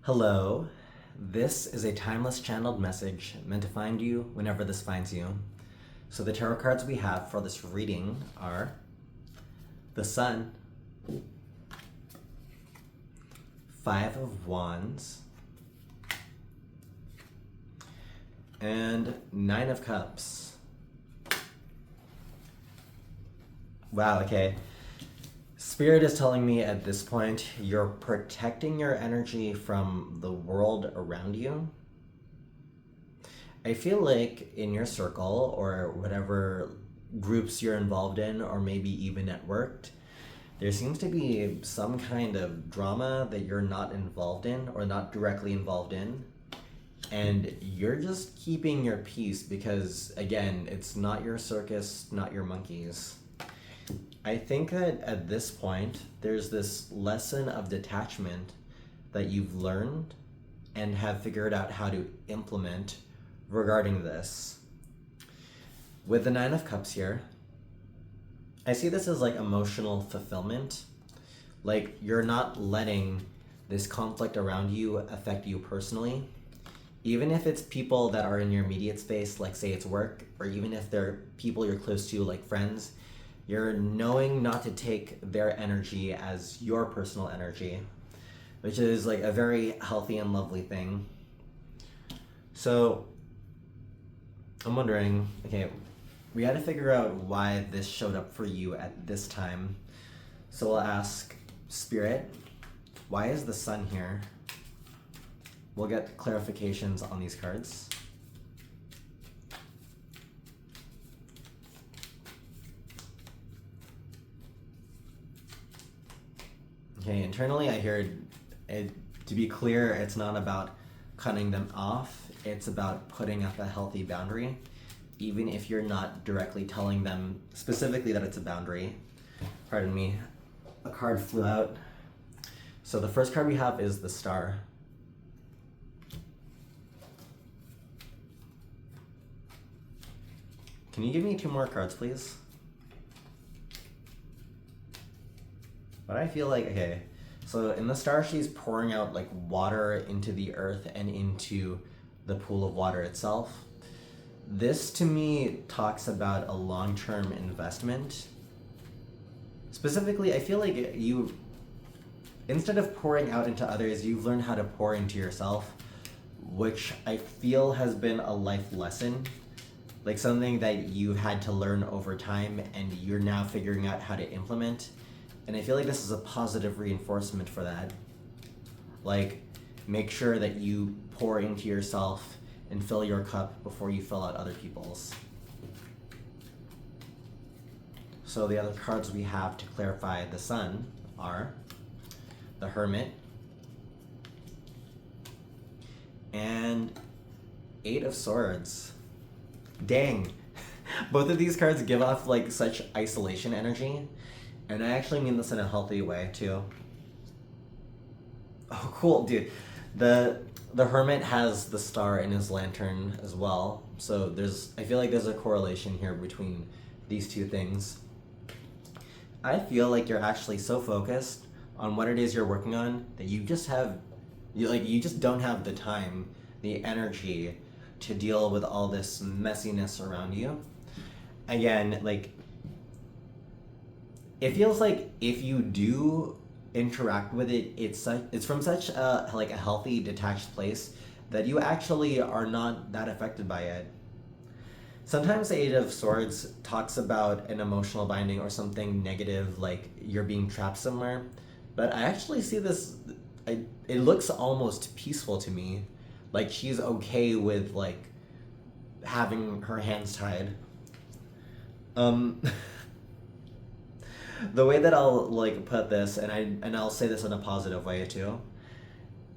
Hello, this is a timeless channeled message meant to find you whenever this finds you. So the tarot cards we have for this reading are the Sun, Five of Wands, and Nine of Cups. Wow, okay. Spirit is telling me at this point you're protecting your energy from the world around you. I feel like in your circle or whatever groups you're involved in, or maybe even at work, there seems to be some kind of drama that you're not involved in or not directly involved in. And you're just keeping your peace because, again, it's not your circus, not your monkeys. I think that at this point, there's this lesson of detachment that you've learned and have figured out how to implement regarding this. With the Nine of Cups here, I see this as like emotional fulfillment. Like you're not letting this conflict around you affect you personally. Even if it's people that are in your immediate space, like say it's work, or even if they're people you're close to, like friends, you're knowing not to take their energy as your personal energy, which is like a very healthy and lovely thing. So I'm wondering, okay, we had to figure out why this showed up for you at this time. So we'll ask Spirit, why is the Sun here? We'll get clarifications on these cards. Okay, internally I heard it, to be clear, it's not about cutting them off, it's about putting up a healthy boundary, even if you're not directly telling them specifically that it's a boundary. Pardon me, a card flew out. So the first card we have is the Star. Can you give me two more cards, please? But I feel like, okay, so in the Star, she's pouring out like water into the earth and into the pool of water itself. This to me talks about a long-term investment. Specifically, I feel like you, instead of pouring out into others, you've learned how to pour into yourself, which I feel has been a life lesson. Like something that you had to learn over time and you're now figuring out how to implement. And I feel like this is a positive reinforcement for that. Like, make sure that you pour into yourself and fill your cup before you fill out other people's. So the other cards we have to clarify the Sun are the Hermit and Eight of Swords. Dang. Both of these cards give off like such isolation energy. And I actually mean this in a healthy way too. Oh, cool, dude. The Hermit has the Star in his lantern as well. So I feel like there's a correlation here between these two things. I feel like you're actually so focused on what it is you're working on that you just don't have the time, the energy to deal with all this messiness around you. Again, like, it feels like if you do interact with it, it's from such a healthy, detached place that you actually are not that affected by it. Sometimes the Eight of Swords talks about an emotional binding or something negative, like you're being trapped somewhere. But I actually see this, it looks almost peaceful to me. Like she's okay with like having her hands tied. The way that I'll like put this, and I'll say this in a positive way too,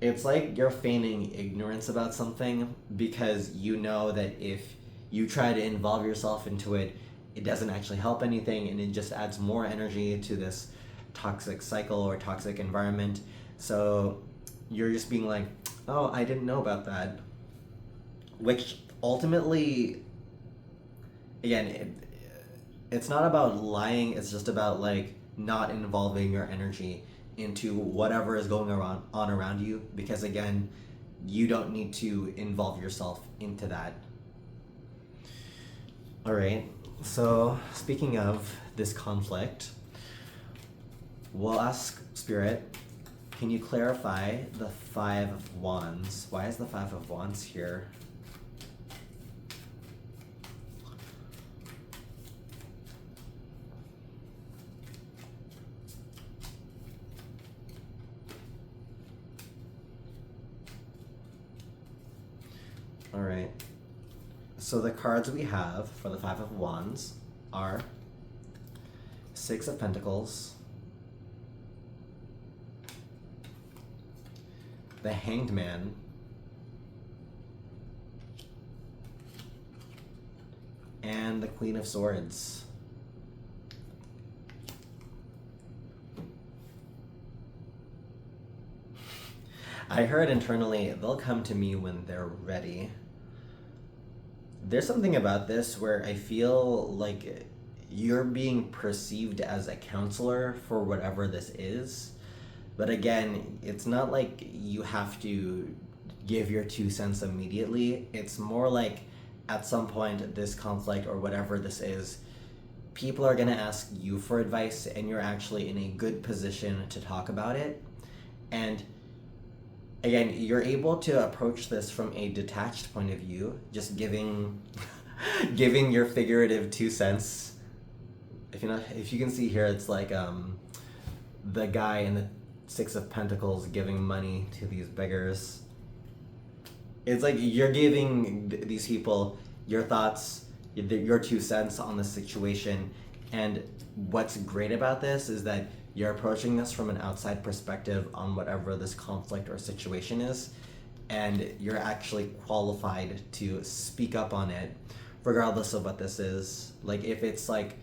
it's like you're feigning ignorance about something because you know that if you try to involve yourself into it, it doesn't actually help anything and it just adds more energy to this toxic cycle or toxic environment. So you're just being like, oh, I didn't know about that. Which ultimately, again, it's not about lying, it's just about like not involving your energy into whatever is going on around you, because again, you don't need to involve yourself into that. All right, so speaking of this conflict, we'll ask Spirit, can you clarify the Five of Wands? Why is the Five of Wands here? All right. So the cards we have for the Five of Wands are Six of Pentacles, the Hanged Man, and the Queen of Swords. I heard internally, they'll come to me when they're ready. There's something about this where I feel like you're being perceived as a counselor for whatever this is. But again, it's not like you have to give your 2 cents immediately. It's more like at some point, this conflict or whatever this is, people are going to ask you for advice, and you're actually in a good position to talk about it. And again, you're able to approach this from a detached point of view, just giving your figurative 2 cents. If you can see here, it's like the guy in the Six of Pentacles giving money to these beggars. It's like you're giving these people your thoughts, your 2 cents on the situation. And what's great about this is that you're approaching this from an outside perspective on whatever this conflict or situation is, and you're actually qualified to speak up on it, regardless of what this is. Like, if it's like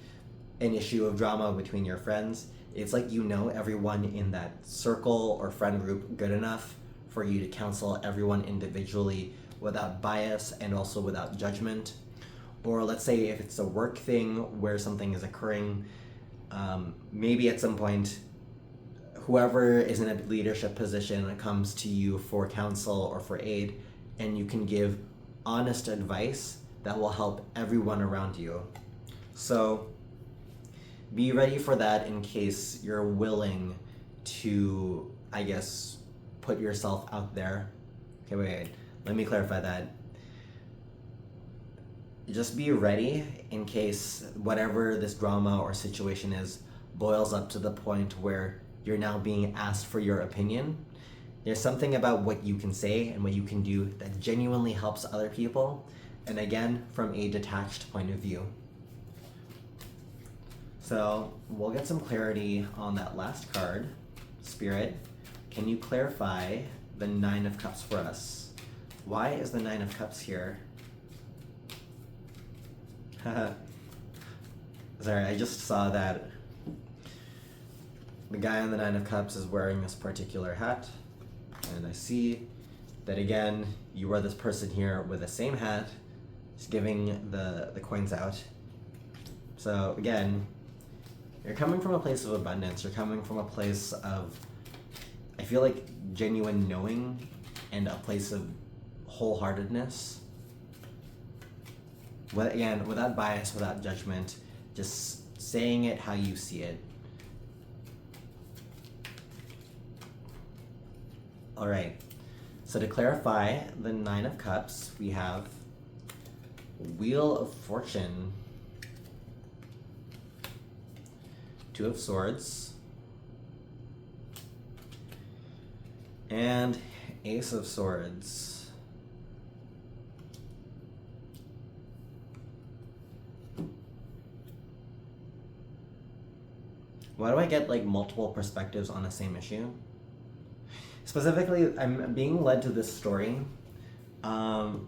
an issue of drama between your friends, it's like you know everyone in that circle or friend group good enough for you to counsel everyone individually without bias and also without judgment. Or let's say if it's a work thing where something is occurring, maybe at some point, whoever is in a leadership position comes to you for counsel or for aid, and you can give honest advice that will help everyone around you. So be ready for that in case you're willing to, I guess, put yourself out there. Okay, wait, let me clarify that. Just be ready in case whatever this drama or situation is boils up to the point where you're now being asked for your opinion. There's something about what you can say and what you can do that genuinely helps other people, and again, from a detached point of view. So we'll get some clarity on that last card. Spirit, can you clarify the Nine of Cups for us? Why is the Nine of Cups here? Sorry, I just saw that the guy on the Nine of Cups is wearing this particular hat, and I see that again, you are this person here with the same hat, just giving the coins out. So again, you're coming from a place of abundance. You're coming from a place of, I feel like, genuine knowing and a place of wholeheartedness. Again, without bias, without judgment, just saying it how you see it. All right, so to clarify the Nine of Cups, we have Wheel of Fortune, Two of Swords, and Ace of Swords. Why do I get like multiple perspectives on the same issue? Specifically, I'm being led to this story. The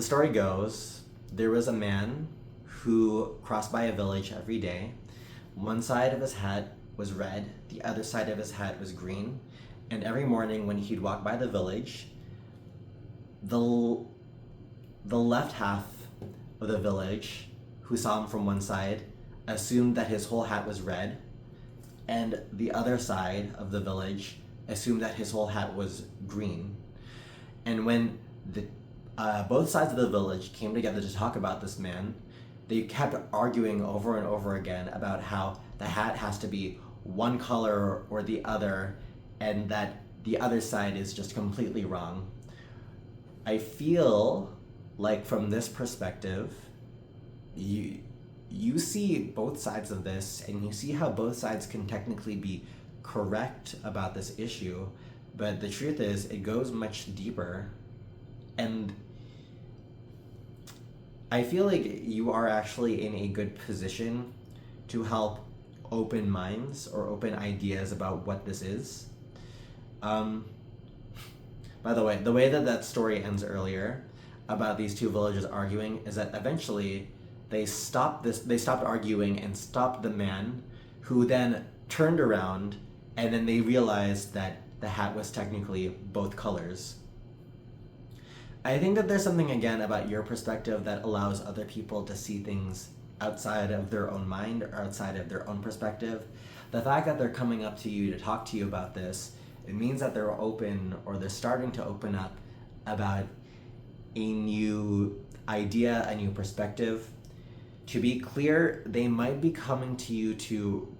story goes, there was a man who crossed by a village every day. One side of his hat was red, the other side of his hat was green. And every morning when he'd walk by the village, the left half of the village, who saw him from one side, assumed that his whole hat was red. and the other side of the village assumed that his whole hat was green. And when both sides of the village came together to talk about this man, they kept arguing over and over again about how the hat has to be one color or the other, and that the other side is just completely wrong. I feel like from this perspective, you see both sides of this, and you see how both sides can technically be correct about this issue, but the truth is it goes much deeper. And I feel like you are actually in a good position to help open minds or open ideas about what this is. By the way that story ends earlier about these two villagers arguing is that eventually they stopped arguing and stopped the man, who then turned around, and then they realized that the hat was technically both colors. I think that there's something, again, about your perspective that allows other people to see things outside of their own mind or outside of their own perspective. The fact that they're coming up to you to talk to you about this, it means that they're open, or they're starting to open up about a new idea, a new perspective. To be clear, they might be coming to you to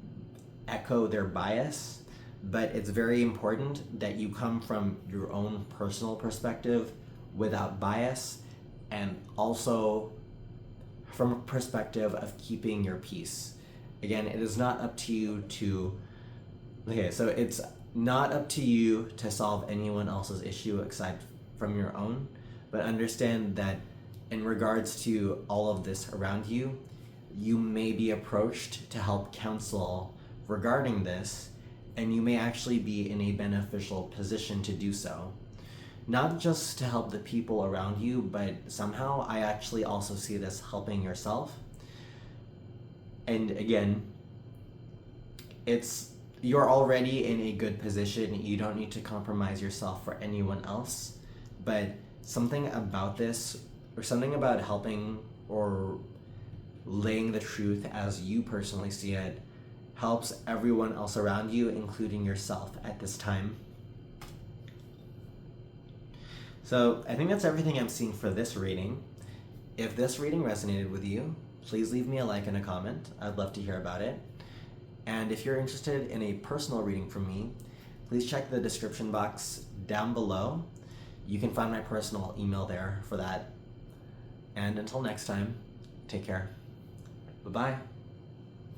echo their bias, but it's very important that you come from your own personal perspective without bias, and also from a perspective of keeping your peace. Again, it is not up to you to... Okay, so it's not up to you to solve anyone else's issue aside from your own, but understand that in regards to all of this around you, you may be approached to help counsel regarding this, and you may actually be in a beneficial position to do so. Not just to help the people around you, but somehow I actually also see this helping yourself. And again, you're already in a good position. You don't need to compromise yourself for anyone else. But something about this, or something about helping or laying the truth as you personally see it, helps everyone else around you, including yourself at this time. So I think that's everything I'm seeing for this reading. If this reading resonated with you, please leave me a like and a comment. I'd love to hear about it. And if you're interested in a personal reading from me, please check the description box down below. You can find my personal email there for that. And until next time, take care. Bye-bye.